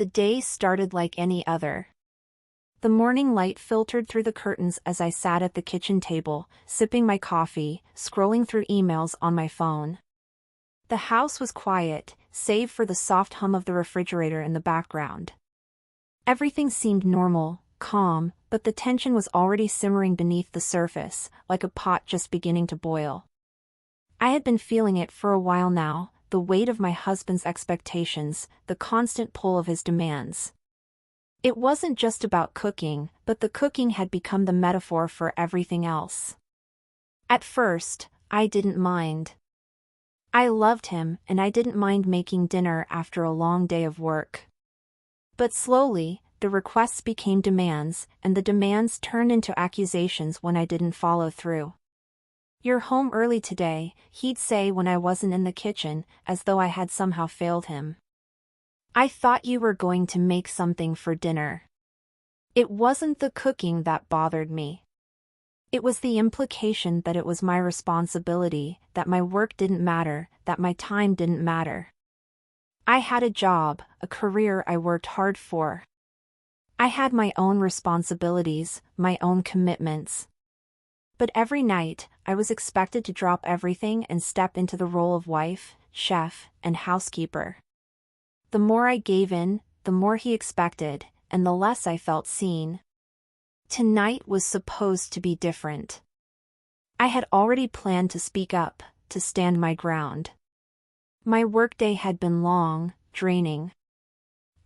the day started like any other. The morning light filtered through the curtains as I sat at the kitchen table, sipping my coffee, scrolling through emails on my phone. The house was quiet, save for the soft hum of the refrigerator in the background. Everything seemed normal, calm, but the tension was already simmering beneath the surface, like a pot just beginning to boil. I had been feeling it for a while now, the weight of my husband's expectations, the constant pull of his demands. It wasn't just about cooking, but the cooking had become the metaphor for everything else. At first, I didn't mind. I loved him, and I didn't mind making dinner after a long day of work. But slowly, the requests became demands, and the demands turned into accusations when I didn't follow through. "You're home early today," he'd say when I wasn't in the kitchen, as though I had somehow failed him. "I thought you were going to make something for dinner." It wasn't the cooking that bothered me. It was the implication that it was my responsibility, that my work didn't matter, that my time didn't matter. I had a job, a career I worked hard for. I had my own responsibilities, my own commitments. But every night, I was expected to drop everything and step into the role of wife, chef, and housekeeper. The more I gave in, the more he expected, and the less I felt seen. Tonight was supposed to be different. I had already planned to speak up, to stand my ground. My workday had been long, draining.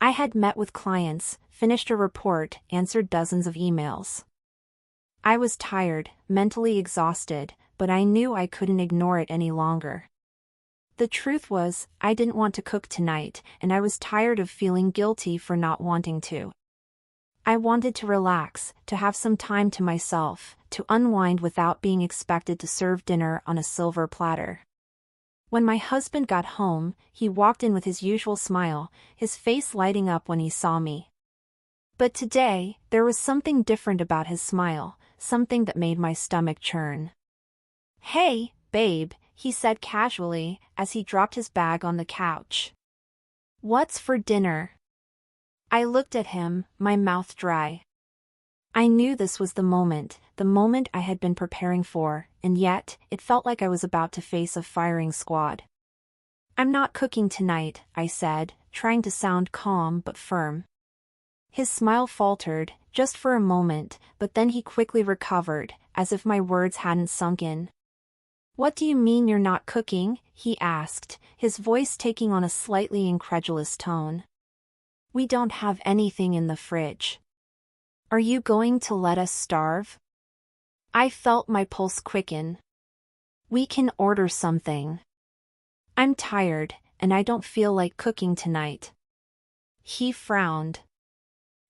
I had met with clients, finished a report, answered dozens of emails. I was tired, mentally exhausted, but I knew I couldn't ignore it any longer. The truth was, I didn't want to cook tonight, and I was tired of feeling guilty for not wanting to. I wanted to relax, to have some time to myself, to unwind without being expected to serve dinner on a silver platter. When my husband got home, he walked in with his usual smile, his face lighting up when he saw me. But today, there was something different about his smile, something that made my stomach churn. "Hey, babe," he said casually, as he dropped his bag on the couch. "What's for dinner?" I looked at him, my mouth dry. I knew this was the moment I had been preparing for, and yet, it felt like I was about to face a firing squad. "I'm not cooking tonight," I said, trying to sound calm but firm. His smile faltered, just for a moment, but then he quickly recovered, as if my words hadn't sunk in. "What do you mean you're not cooking?" he asked, his voice taking on a slightly incredulous tone. "We don't have anything in the fridge. Are you going to let us starve?" I felt my pulse quicken. "We can order something. I'm tired, and I don't feel like cooking tonight." He frowned.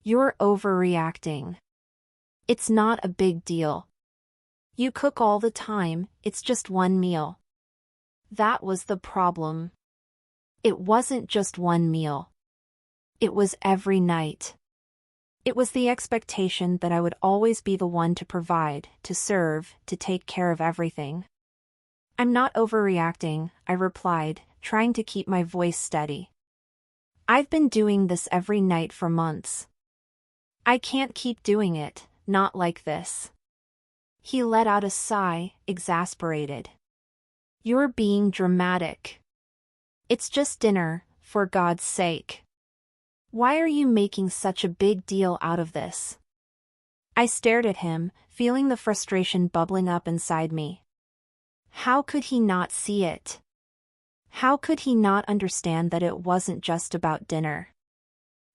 "You're overreacting. It's not a big deal. You cook all the time, it's just one meal." That was the problem. It wasn't just one meal. It was every night. It was the expectation that I would always be the one to provide, to serve, to take care of everything. "I'm not overreacting," I replied, trying to keep my voice steady. "I've been doing this every night for months. I can't keep doing it, not like this." He let out a sigh, exasperated. "You're being dramatic. It's just dinner, for God's sake. Why are you making such a big deal out of this?" I stared at him, feeling the frustration bubbling up inside me. How could he not see it? How could he not understand that it wasn't just about dinner?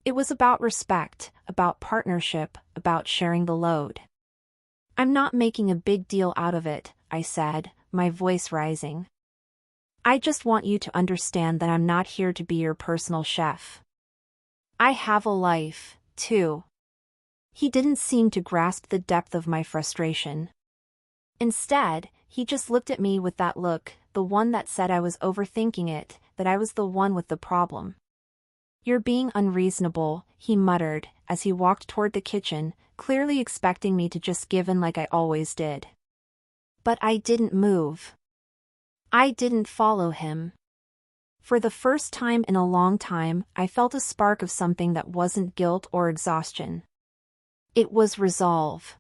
It was about respect, about partnership, about sharing the load. "I'm not making a big deal out of it," I said, my voice rising. "I just want you to understand that I'm not here to be your personal chef. I have a life, too." He didn't seem to grasp the depth of my frustration. Instead, he just looked at me with that look, the one that said I was overthinking it, that I was the one with the problem. "You're being unreasonable," he muttered, as he walked toward the kitchen, clearly expecting me to just give in like I always did. But I didn't move. I didn't follow him. For the first time in a long time, I felt a spark of something that wasn't guilt or exhaustion. It was resolve.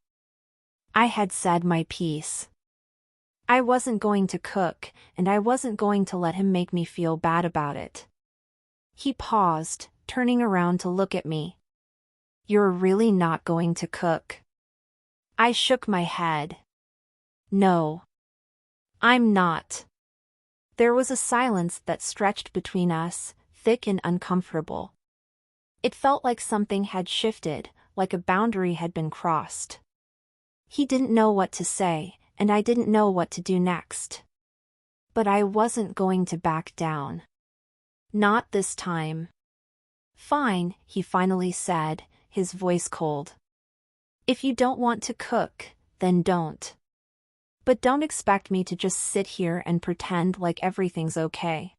I had said my piece. I wasn't going to cook, and I wasn't going to let him make me feel bad about it. He paused, turning around to look at me. "You're really not going to cook?" I shook my head. "No. I'm not." There was a silence that stretched between us, thick and uncomfortable. It felt like something had shifted, like a boundary had been crossed. He didn't know what to say, and I didn't know what to do next. But I wasn't going to back down. Not this time. "Fine," he finally said, his voice cold. "If you don't want to cook, then don't. But don't expect me to just sit here and pretend like everything's okay."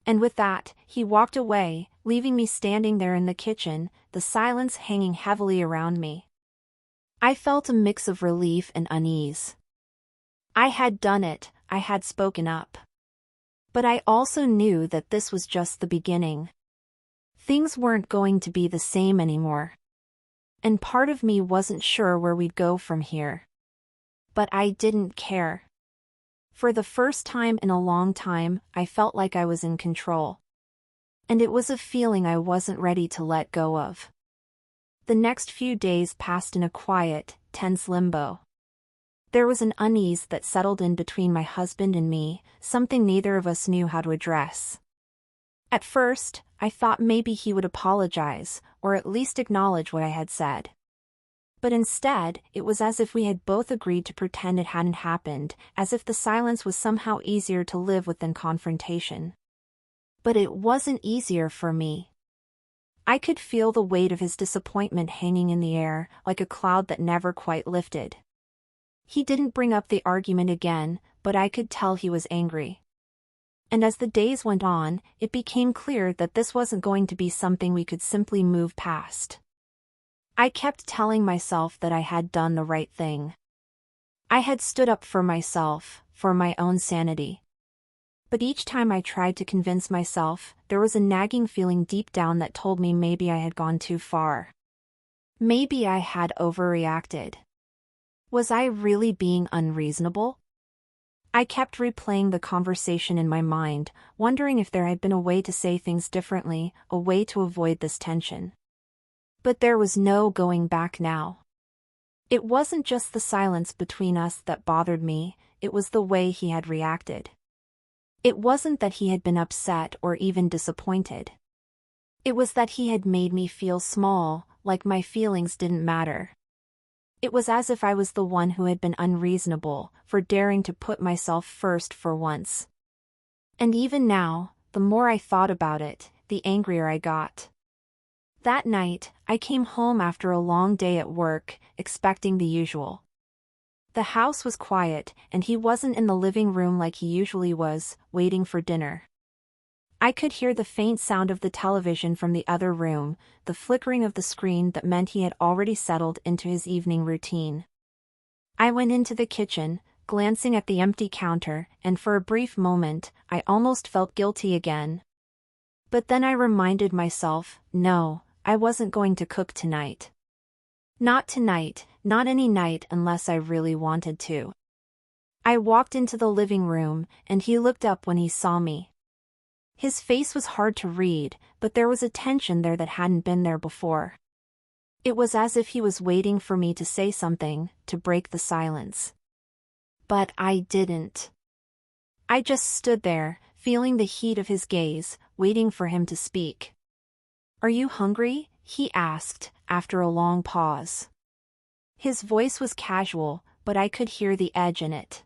And with that, he walked away, leaving me standing there in the kitchen, the silence hanging heavily around me. I felt a mix of relief and unease. I had done it, I had spoken up. But I also knew that this was just the beginning. Things weren't going to be the same anymore. And part of me wasn't sure where we'd go from here. But I didn't care. For the first time in a long time, I felt like I was in control. And it was a feeling I wasn't ready to let go of. The next few days passed in a quiet, tense limbo. There was an unease that settled in between my husband and me, something neither of us knew how to address. At first, I thought maybe he would apologize, or at least acknowledge what I had said. But instead, it was as if we had both agreed to pretend it hadn't happened, as if the silence was somehow easier to live with than confrontation. But it wasn't easier for me. I could feel the weight of his disappointment hanging in the air, like a cloud that never quite lifted. He didn't bring up the argument again, but I could tell he was angry. And as the days went on, it became clear that this wasn't going to be something we could simply move past. I kept telling myself that I had done the right thing. I had stood up for myself, for my own sanity. But each time I tried to convince myself, there was a nagging feeling deep down that told me maybe I had gone too far. Maybe I had overreacted. Was I really being unreasonable? I kept replaying the conversation in my mind, wondering if there had been a way to say things differently, a way to avoid this tension. But there was no going back now. It wasn't just the silence between us that bothered me, it was the way he had reacted. It wasn't that he had been upset or even disappointed. It was that he had made me feel small, like my feelings didn't matter. It was as if I was the one who had been unreasonable, for daring to put myself first for once. And even now, the more I thought about it, the angrier I got. That night, I came home after a long day at work, expecting the usual. The house was quiet, and he wasn't in the living room like he usually was, waiting for dinner. I could hear the faint sound of the television from the other room, the flickering of the screen that meant he had already settled into his evening routine. I went into the kitchen, glancing at the empty counter, and for a brief moment, I almost felt guilty again. But then I reminded myself, no, I wasn't going to cook tonight. Not tonight, not any night unless I really wanted to. I walked into the living room, and he looked up when he saw me. His face was hard to read, but there was a tension there that hadn't been there before. It was as if he was waiting for me to say something, to break the silence. But I didn't. I just stood there, feeling the heat of his gaze, waiting for him to speak. "Are you hungry?" he asked, after a long pause. His voice was casual, but I could hear the edge in it.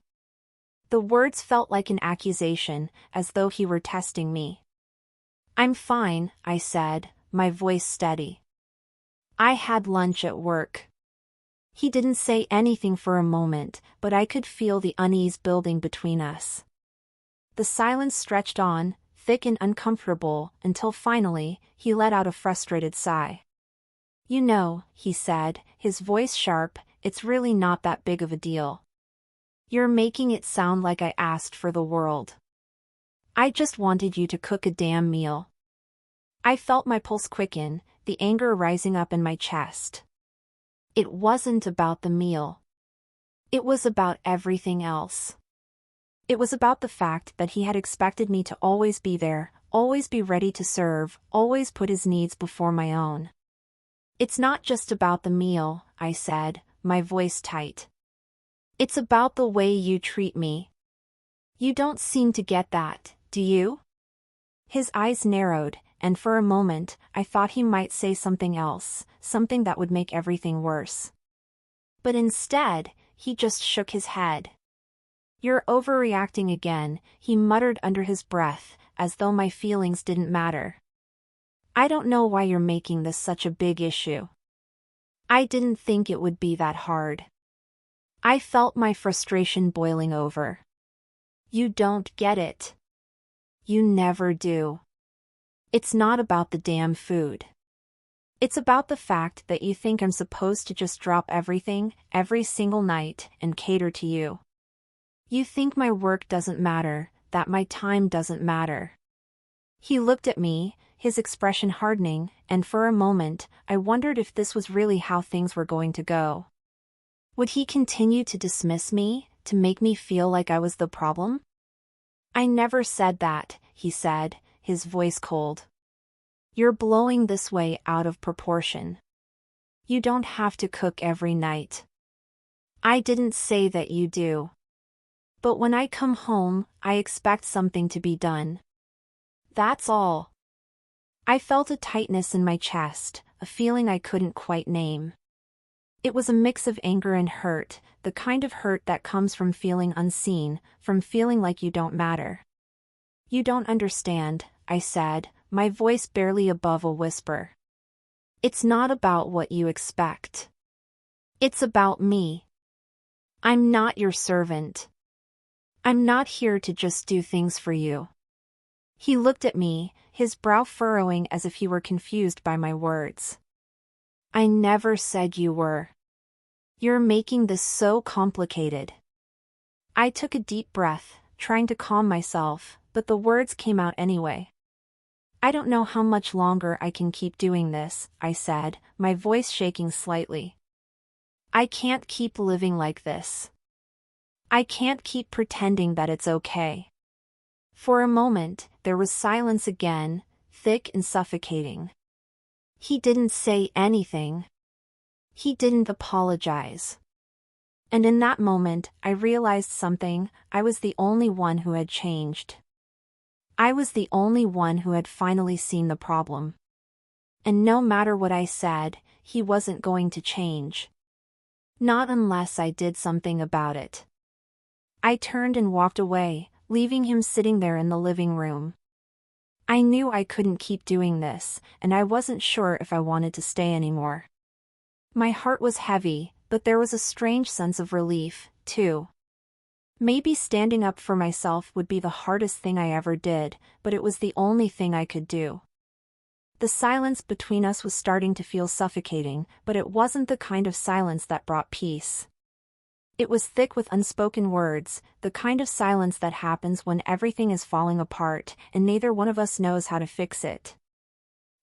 The words felt like an accusation, as though he were testing me. "I'm fine," I said, my voice steady. "I had lunch at work." He didn't say anything for a moment, but I could feel the unease building between us. The silence stretched on, thick and uncomfortable, until finally, he let out a frustrated sigh. "You know," he said, his voice sharp, "it's really not that big of a deal. You're making it sound like I asked for the world." I just wanted you to cook a damn meal. I felt my pulse quicken, the anger rising up in my chest. It wasn't about the meal. It was about everything else. It was about the fact that he had expected me to always be there, always be ready to serve, always put his needs before my own. It's not just about the meal, I said, my voice tight. It's about the way you treat me. You don't seem to get that, do you? His eyes narrowed, and for a moment, I thought he might say something else, something that would make everything worse. But instead, he just shook his head. You're overreacting again, he muttered under his breath, as though my feelings didn't matter. I don't know why you're making this such a big issue. I didn't think it would be that hard. I felt my frustration boiling over. You don't get it. You never do. It's not about the damn food. It's about the fact that you think I'm supposed to just drop everything, every single night, and cater to you. You think my work doesn't matter, that my time doesn't matter. He looked at me, his expression hardening, and for a moment, I wondered if this was really how things were going to go. Would he continue to dismiss me, to make me feel like I was the problem? I never said that, he said, his voice cold. You're blowing this way out of proportion. You don't have to cook every night. I didn't say that you do. But when I come home, I expect something to be done. That's all. I felt a tightness in my chest, a feeling I couldn't quite name. It was a mix of anger and hurt, the kind of hurt that comes from feeling unseen, from feeling like you don't matter. You don't understand, I said, my voice barely above a whisper. It's not about what you expect. It's about me. I'm not your servant. I'm not here to just do things for you. He looked at me, his brow furrowing as if he were confused by my words. I never said you were. You're making this so complicated. I took a deep breath, trying to calm myself, but the words came out anyway. I don't know how much longer I can keep doing this, I said, my voice shaking slightly. I can't keep living like this. I can't keep pretending that it's okay. For a moment, there was silence again, thick and suffocating. He didn't say anything. He didn't apologize. And in that moment, I realized something. I was the only one who had changed. I was the only one who had finally seen the problem. And no matter what I said, he wasn't going to change. Not unless I did something about it. I turned and walked away, leaving him sitting there in the living room. I knew I couldn't keep doing this, and I wasn't sure if I wanted to stay anymore. My heart was heavy, but there was a strange sense of relief, too. Maybe standing up for myself would be the hardest thing I ever did, but it was the only thing I could do. The silence between us was starting to feel suffocating, but it wasn't the kind of silence that brought peace. It was thick with unspoken words, the kind of silence that happens when everything is falling apart, and neither one of us knows how to fix it.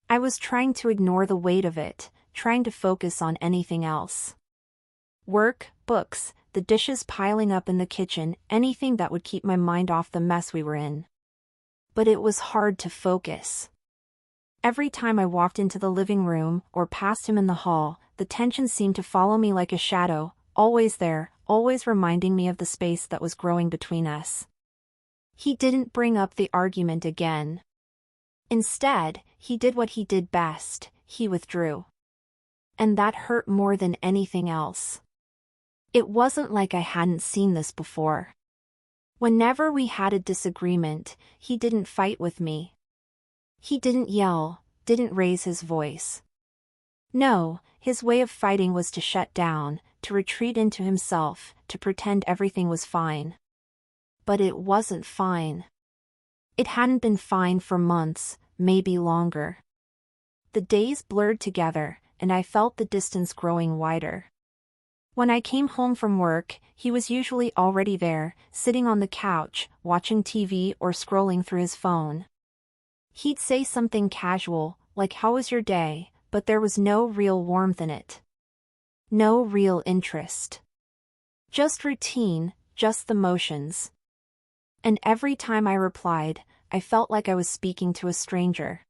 I was trying to ignore the weight of it, trying to focus on anything else. Work, books, the dishes piling up in the kitchen, anything that would keep my mind off the mess we were in. But it was hard to focus. Every time I walked into the living room, or passed him in the hall, the tension seemed to follow me like a shadow, always there, always reminding me of the space that was growing between us. He didn't bring up the argument again. Instead, he did what he did best, he withdrew. And that hurt more than anything else. It wasn't like I hadn't seen this before. Whenever we had a disagreement, he didn't fight with me. He didn't yell, didn't raise his voice. No, his way of fighting was to shut down, to retreat into himself, to pretend everything was fine. But it wasn't fine. It hadn't been fine for months, maybe longer. The days blurred together, and I felt the distance growing wider. When I came home from work, he was usually already there, sitting on the couch, watching TV or scrolling through his phone. He'd say something casual, like "How was your day?" but there was no real warmth in it. No real interest. Just routine, just the motions. And every time I replied, I felt like I was speaking to a stranger.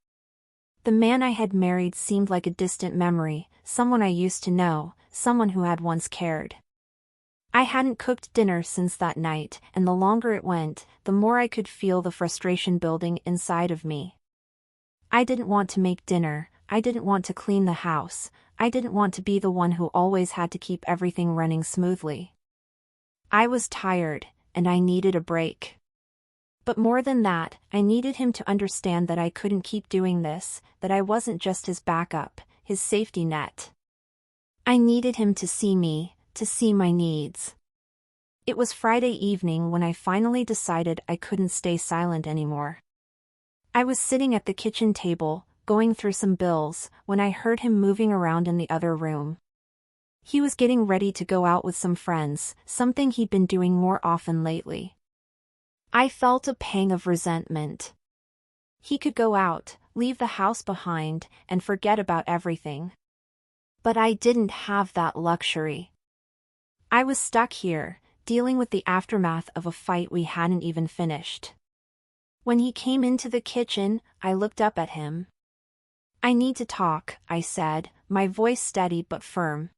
The man I had married seemed like a distant memory, someone I used to know, someone who had once cared. I hadn't cooked dinner since that night, and the longer it went, the more I could feel the frustration building inside of me. I didn't want to make dinner, I didn't want to clean the house, I didn't want to be the one who always had to keep everything running smoothly. I was tired, and I needed a break. But more than that, I needed him to understand that I couldn't keep doing this, that I wasn't just his backup, his safety net. I needed him to see me, to see my needs. It was Friday evening when I finally decided I couldn't stay silent anymore. I was sitting at the kitchen table, going through some bills, when I heard him moving around in the other room. He was getting ready to go out with some friends, something he'd been doing more often lately. I felt a pang of resentment. He could go out, leave the house behind, and forget about everything. But I didn't have that luxury. I was stuck here, dealing with the aftermath of a fight we hadn't even finished. When he came into the kitchen, I looked up at him. "I need to talk," I said, my voice steady but firm.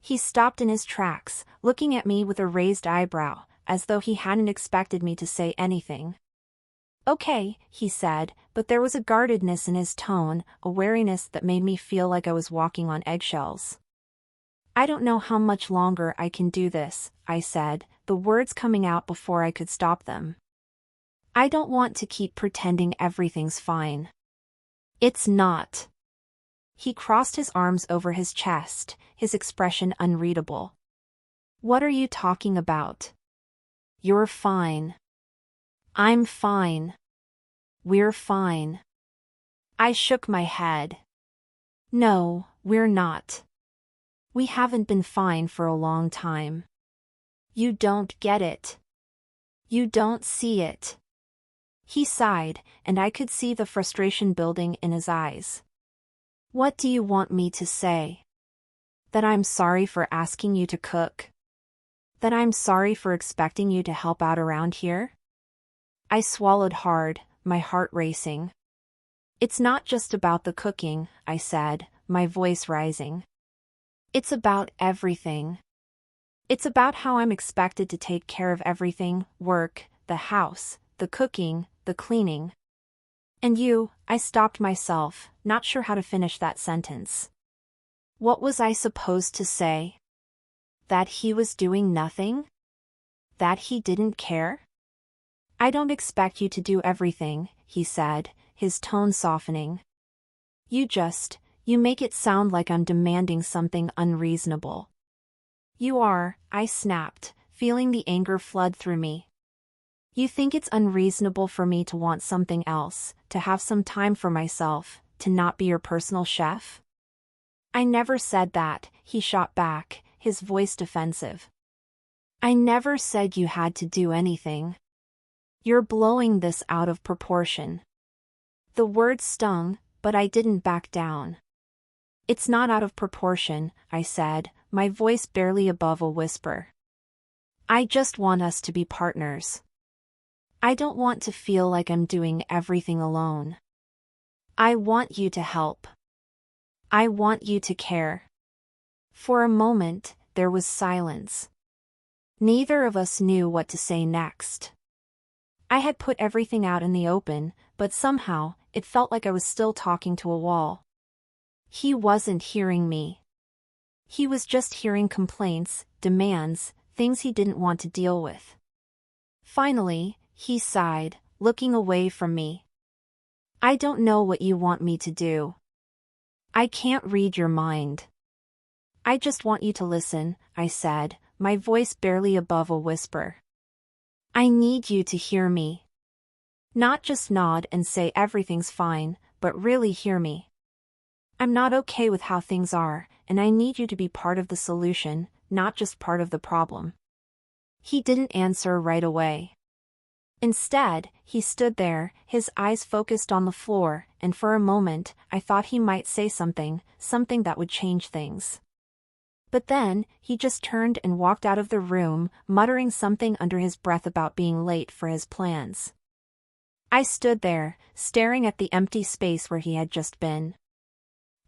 He stopped in his tracks, looking at me with a raised eyebrow, as though he hadn't expected me to say anything. "Okay," he said, but there was a guardedness in his tone, a wariness that made me feel like I was walking on eggshells. "I don't know how much longer I can do this," I said, the words coming out before I could stop them. "I don't want to keep pretending everything's fine. It's not." He crossed his arms over his chest, his expression unreadable. "What are you talking about? You're fine. I'm fine. We're fine." I shook my head. "No, we're not. We haven't been fine for a long time. You don't get it. You don't see it." He sighed, and I could see the frustration building in his eyes. "What do you want me to say? That I'm sorry for asking you to cook? That I'm sorry for expecting you to help out around here?" I swallowed hard, my heart racing. "It's not just about the cooking," I said, my voice rising. "It's about everything. It's about how I'm expected to take care of everything, work, the house, the cooking, the cleaning. And you," I stopped myself, not sure how to finish that sentence. What was I supposed to say? That he was doing nothing? That he didn't care? "I don't expect you to do everything," he said, his tone softening. You make it sound like I'm demanding something unreasonable." "You are," I snapped, feeling the anger flood through me. "You think it's unreasonable for me to want something else, to have some time for myself, to not be your personal chef?" "I never said that," he shot back, his voice defensive. "I never said you had to do anything. You're blowing this out of proportion." The words stung, but I didn't back down. "It's not out of proportion," I said, my voice barely above a whisper. "I just want us to be partners. I don't want to feel like I'm doing everything alone. I want you to help. I want you to care." For a moment, there was silence. Neither of us knew what to say next. I had put everything out in the open, but somehow, it felt like I was still talking to a wall. He wasn't hearing me. He was just hearing complaints, demands, things he didn't want to deal with. Finally, he sighed, looking away from me. "I don't know what you want me to do. I can't read your mind. I just want you to listen," I said, my voice barely above a whisper. "I need you to hear me. Not just nod and say everything's fine, but really hear me. I'm not okay with how things are, and I need you to be part of the solution, not just part of the problem. He didn't answer right away. Instead, he stood there, his eyes focused on the floor, and for a moment, I thought he might say something that would change things. But then, he just turned and walked out of the room, muttering something under his breath about being late for his plans. I stood there, staring at the empty space where he had just been.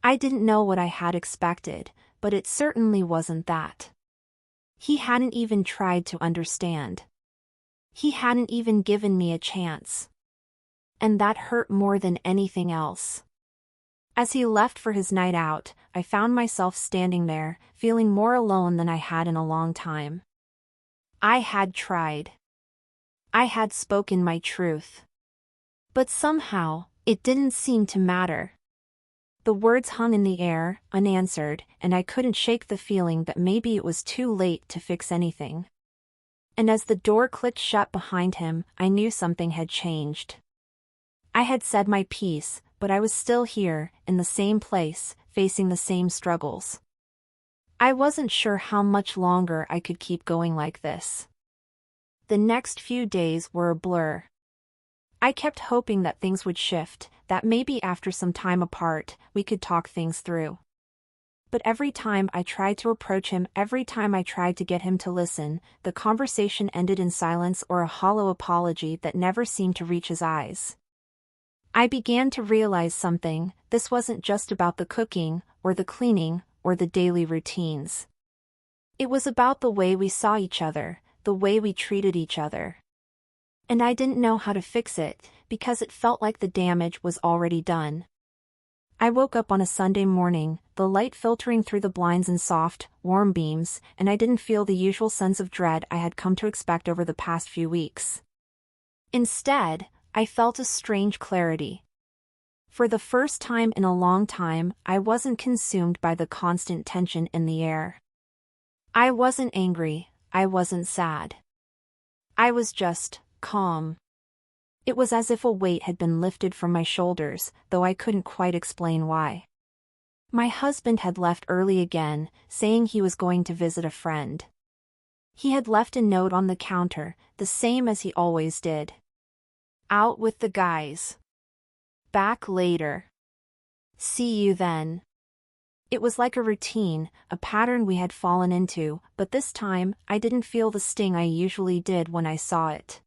I didn't know what I had expected, but it certainly wasn't that. He hadn't even tried to understand. He hadn't even given me a chance. And that hurt more than anything else. As he left for his night out, I found myself standing there, feeling more alone than I had in a long time. I had tried. I had spoken my truth. But somehow, it didn't seem to matter. The words hung in the air, unanswered, and I couldn't shake the feeling that maybe it was too late to fix anything. And as the door clicked shut behind him, I knew something had changed. I had said my piece, but I was still here, in the same place, facing the same struggles. I wasn't sure how much longer I could keep going like this. The next few days were a blur. I kept hoping that things would shift, that maybe after some time apart, we could talk things through. But every time I tried to approach him, every time I tried to get him to listen, the conversation ended in silence or a hollow apology that never seemed to reach his eyes. I began to realize something: this wasn't just about the cooking, or the cleaning, or the daily routines. It was about the way we saw each other, the way we treated each other. And I didn't know how to fix it, because it felt like the damage was already done. I woke up on a Sunday morning, the light filtering through the blinds in soft, warm beams, and I didn't feel the usual sense of dread I had come to expect over the past few weeks. Instead, I felt a strange clarity. For the first time in a long time, I wasn't consumed by the constant tension in the air. I wasn't angry, I wasn't sad. I was just calm. It was as if a weight had been lifted from my shoulders, though I couldn't quite explain why. My husband had left early again, saying he was going to visit a friend. He had left a note on the counter, the same as he always did. Out with the guys. Back later. See you then. It was like a routine, a pattern we had fallen into, but this time, I didn't feel the sting I usually did when I saw it.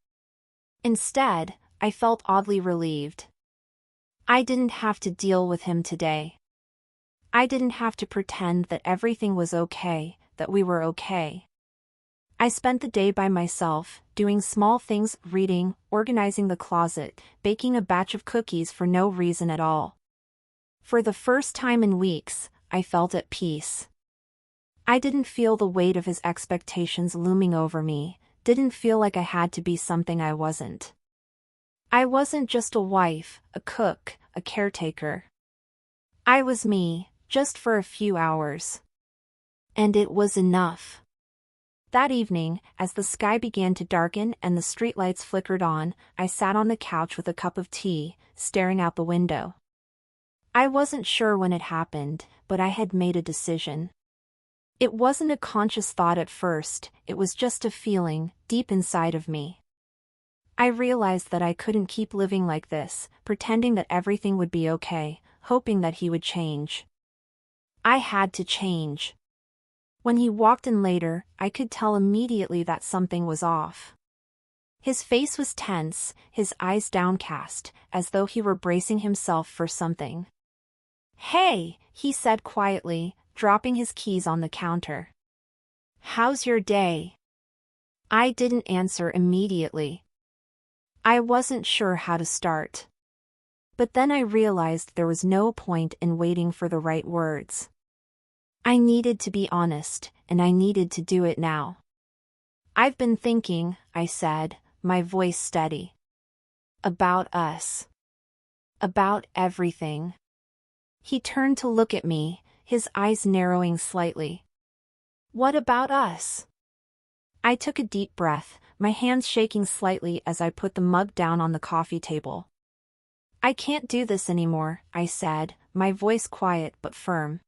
Instead, I felt oddly relieved. I didn't have to deal with him today. I didn't have to pretend that everything was okay, that we were okay. I spent the day by myself, doing small things, reading, organizing the closet, baking a batch of cookies for no reason at all. For the first time in weeks, I felt at peace. I didn't feel the weight of his expectations looming over me, didn't feel like I had to be something I wasn't. I wasn't just a wife, a cook, a caretaker. I was me, just for a few hours. And it was enough. That evening, as the sky began to darken and the streetlights flickered on, I sat on the couch with a cup of tea, staring out the window. I wasn't sure when it happened, but I had made a decision. It wasn't a conscious thought at first, it was just a feeling, deep inside of me. I realized that I couldn't keep living like this, pretending that everything would be okay, hoping that he would change. I had to change. When he walked in later, I could tell immediately that something was off. His face was tense, his eyes downcast, as though he were bracing himself for something. "Hey," he said quietly, dropping his keys on the counter. "How's your day?" I didn't answer immediately. I wasn't sure how to start. But then I realized there was no point in waiting for the right words. I needed to be honest, and I needed to do it now. "I've been thinking," I said, my voice steady. "About us. About everything." He turned to look at me, his eyes narrowing slightly. "What about us?" I took a deep breath, my hands shaking slightly as I put the mug down on the coffee table. "I can't do this anymore," I said, my voice quiet but firm.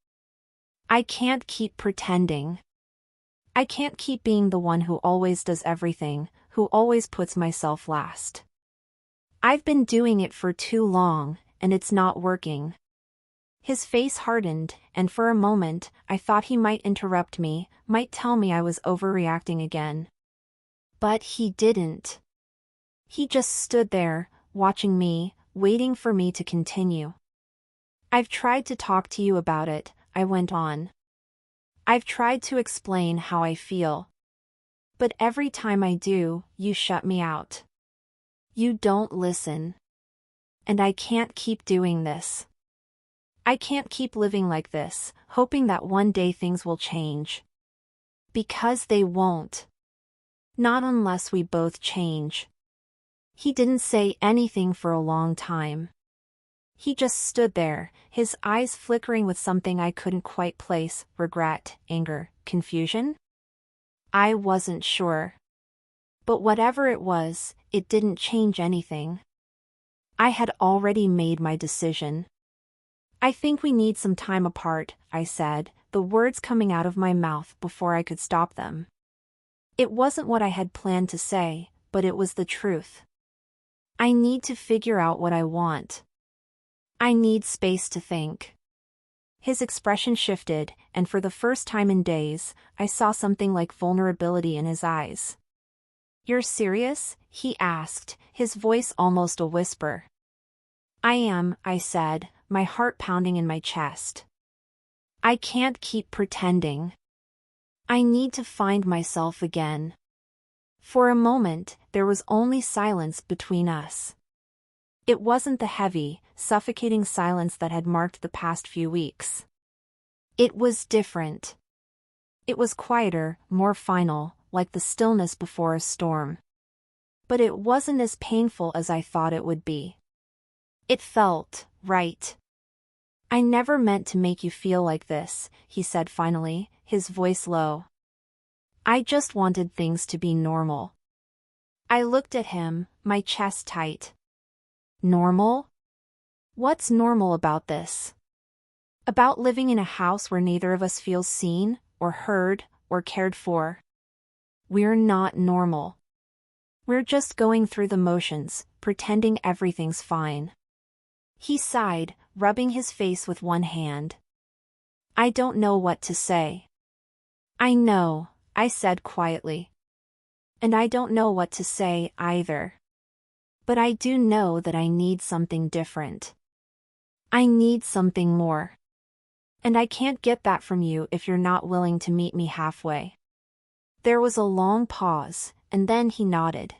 "I can't keep pretending. I can't keep being the one who always does everything, who always puts myself last. I've been doing it for too long, and it's not working. His face hardened, and for a moment, I thought he might interrupt me, might tell me I was overreacting again. But he didn't. He just stood there, watching me, waiting for me to continue. I've tried to talk to you about it, I went on. I've tried to explain how I feel. But every time I do, you shut me out. You don't listen. And I can't keep doing this. I can't keep living like this, hoping that one day things will change. Because they won't. Not unless we both change. He didn't say anything for a long time. He just stood there, his eyes flickering with something I couldn't quite place, regret, anger, confusion? I wasn't sure. But whatever it was, it didn't change anything. I had already made my decision. I think we need some time apart, I said, the words coming out of my mouth before I could stop them. It wasn't what I had planned to say, but it was the truth. I need to figure out what I want. I need space to think. His expression shifted, and for the first time in days, I saw something like vulnerability in his eyes. You're serious? He asked, his voice almost a whisper. I am, I said, my heart pounding in my chest. I can't keep pretending. I need to find myself again. For a moment, there was only silence between us. It wasn't the heavy, suffocating silence that had marked the past few weeks. It was different. It was quieter, more final, like the stillness before a storm. But it wasn't as painful as I thought it would be. It felt right. I never meant to make you feel like this, he said finally, his voice low. I just wanted things to be normal. I looked at him, my chest tight. Normal? What's normal about this? About living in a house where neither of us feels seen, or heard, or cared for? We're not normal. We're just going through the motions, pretending everything's fine. He sighed, rubbing his face with one hand. I don't know what to say. I know, I said quietly. And I don't know what to say either. But I do know that I need something different. I need something more. And I can't get that from you if you're not willing to meet me halfway. There was a long pause, and then he nodded.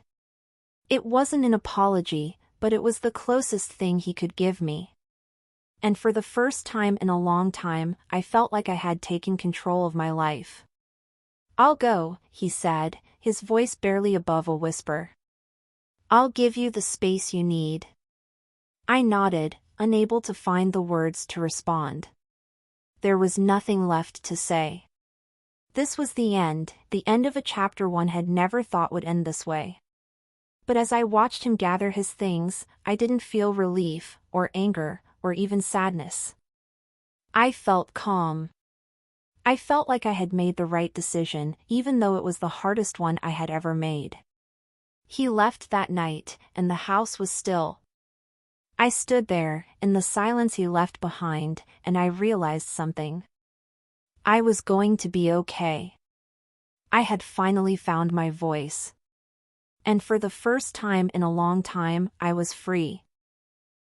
It wasn't an apology, but it was the closest thing he could give me. And for the first time in a long time, I felt like I had taken control of my life. I'll go, he said, his voice barely above a whisper. I'll give you the space you need. I nodded, unable to find the words to respond. There was nothing left to say. This was the end of a chapter one had never thought would end this way. But as I watched him gather his things, I didn't feel relief, or anger, or even sadness. I felt calm. I felt like I had made the right decision, even though it was the hardest one I had ever made. He left that night, and the house was still. I stood there, in the silence he left behind, and I realized something. I was going to be okay. I had finally found my voice. And for the first time in a long time, I was free.